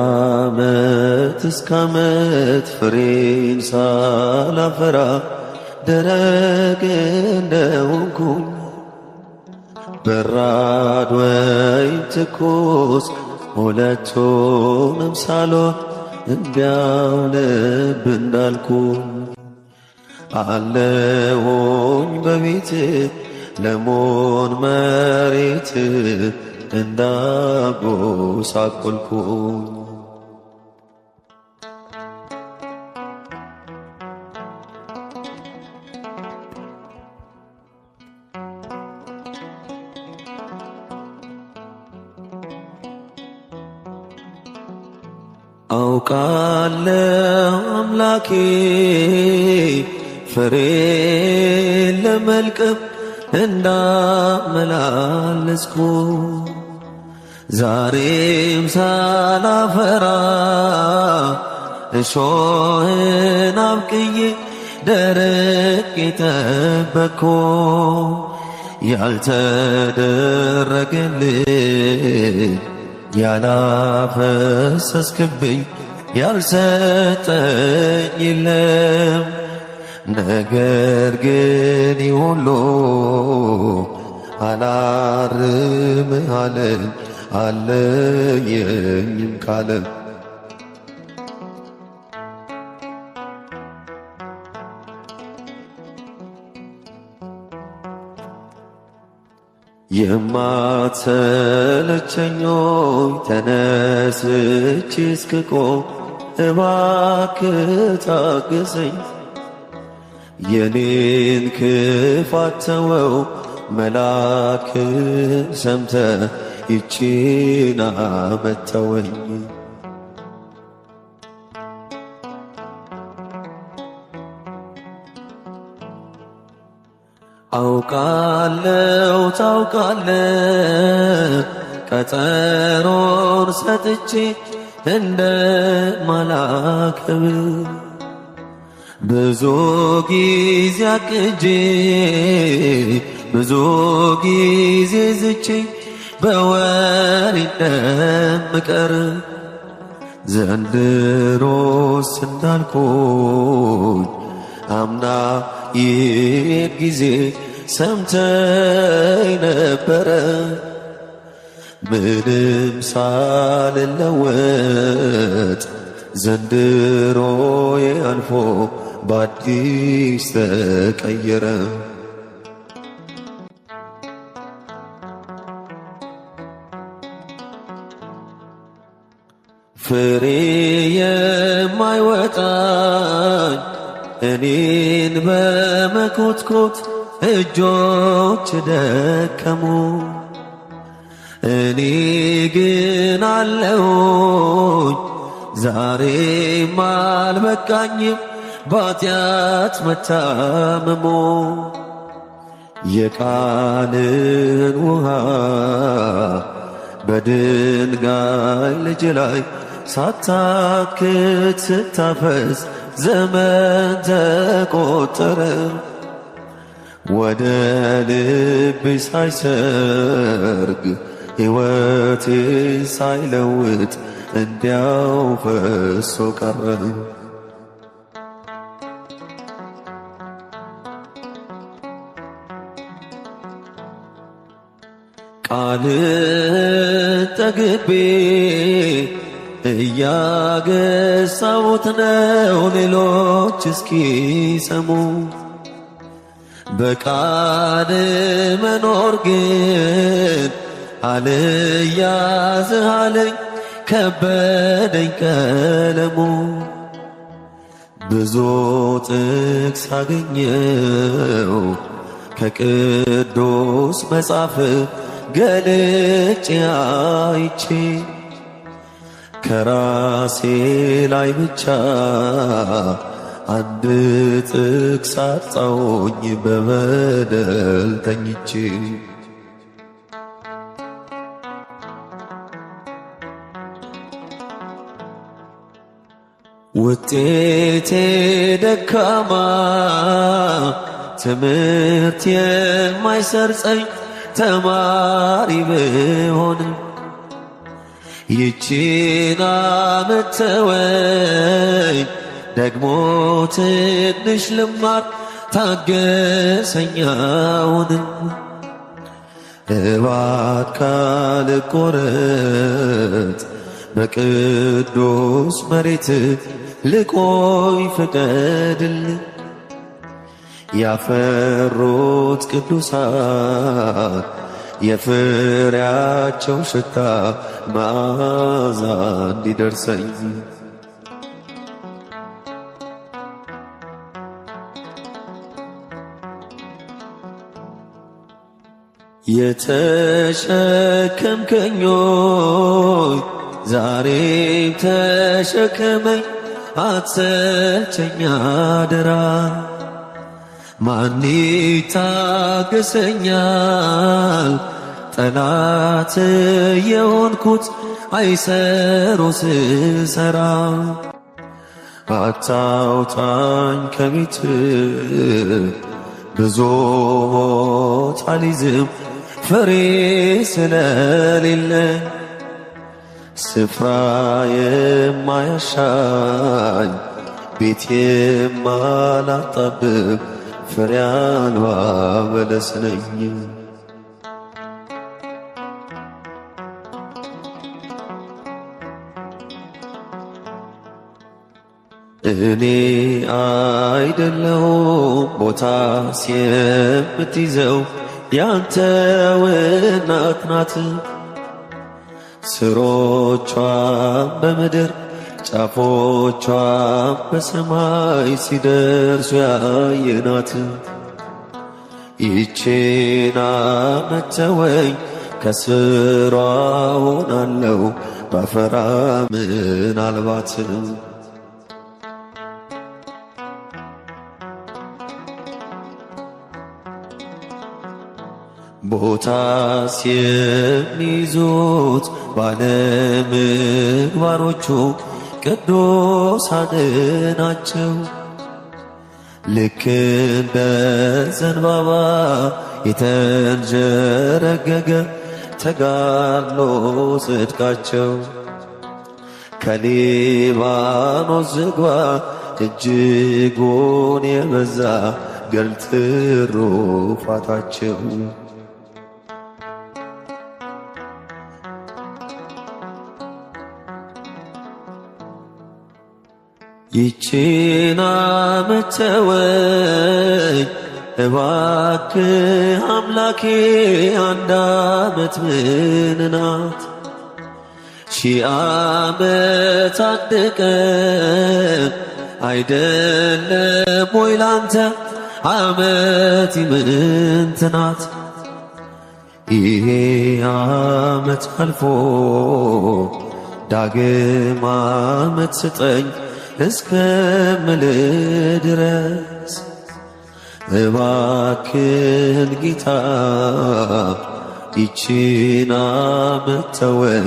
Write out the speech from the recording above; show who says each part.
Speaker 1: ከዓመት እስከ ዓመት ፍሬን ሳላፈራ ደረቅ እንደሆንኩኝ በራድ ወይም ትኩስ ሁለቱንም ሳልሆን እንዲያው ልብ እንዳልኩኝ አለሁኝ በቤት ለሞን መሬት እንዳጎሳቆልኩኝ አውቃለሁ አምላኬ ፍሬ ለመልቀም እንዳመላለስኩ ዛሬም ሳላፈራ እሾህን አብቅዬ ደረቅ ጠበቅኩ ያልተደረገልኝ ያላፈሰስክብኝ ያልሰጠኝ የለም ነገር ግን ሁሉ አላርምህ አለኝ አለየኝም ካለ የማትሰለቸኞኝ ተነስቼ እስክቆም እባክህ ታገሰኝ የኔን ክፋት ተወው መልአክን ሰምተህ ይቺን ዓመት ተወኝ አውቃለሁ ታውቃለህ ቀጠሮን ሰጥቼ እንደማላከብር ብዙ ጊዜ አቅጄ ብዙ ጊዜ ዝቼ በወሬ እንደምቀር ዘንድሮስ እንዳልኩኝ አምና ይሄድ ጊዜ ሰምተኝ ነበረ ምንም ሳልለወጥ ዘንድሮዬ አልፎ በአዲስ ተቀየረ ፍሬ የማይወጣኝ እኔን በመኮትኮት እጆች ደከሙ እኔ ግን አለሁኝ ዛሬም አልበቃኝም ባጢአት መታመሙ የቃልን ውሃ በድንጋይ ልጅ ላይ ሳታክት ስታፈስ ዘመን ተቆጠረ ወደ ልቤ ሳይሰርግ ሕይወቴ ሳይለውጥ እንዲያው ፈሶ ቀረ ቃል ጠግቤ እያገሳሁት ነው ሌሎች እስኪሰሙ በቃል መኖር ግን አልያዝህ አለኝ ከበደኝ ቀለሙ ብዙ ጥቅስ አገኘው ከቅዱስ መጽሐፍ ገልጬ አይቼ ከራሴ ላይ ብቻ አንድ ጥቅስ አጣሁኝ በበደል ተኝቼ ውጤቴ ደካማ ትምህርት የማይሰርጸኝ ተማሪ ብሆንም ይቺን ዓመት ተወኝ ደግሞ ትንሽ ልማር ታገሰኝ አሁንም እባክህ አልቆረጥ በቅዱስ መሬት ልቆይ ፍቀድልኝ ያፈሩት ቅዱሳን የፍሬያቸው ሽታ መዓዛ እንዲደርሰኝ የተሸከምከኝ ዛሬም ተሸከመኝ አትሰልቸኝ አደራ ማን ይታገሰኛል ጠላት የሆንኩት አይሰሮ ስሰራ አታውጣኝ ከቤት ብዙ ሞት አልይዝም ፍሬ ስለሌለ ስፍራ የማያሻኝ ቤት የማላጣብብ ፍሬ አልባ በለስ ነኝ እኔ አይደለሁም ቦታስ የምትይዘው ያንተው እናት ናት ስሮቿም በምድር ጫፎቿም በሰማይ ሲደርሱ ያየናት ይቺን ዓመት ተወኝ ከስሯ ሆናለሁ ባፈራ ምናልባት ቦታስ የሚይዙት ባለምግባሮቹ ቅዱሳን ናቸው ልክ እንደ ዘንባባ የተንዠረገገ ተጋድሎ ጽድቃቸው ከሊባኖስ ዝግባ እጅጉን የበዛ ገድል ትሩፋታቸው ይቺን ዓመት ተወኝ እባክህ አምላኬ አንድ ዓመት ምን ናት ሺህ ዓመት አንድ ቀን አይደለም ወይ ላንተ ዓመት ምንት ናት ይሄ ዓመት አልፎ ዳግም ዓመት ስጠኝ እስከምልህ ድረስ እባክህን ጌታ ይቺን ዓመት ተወኝ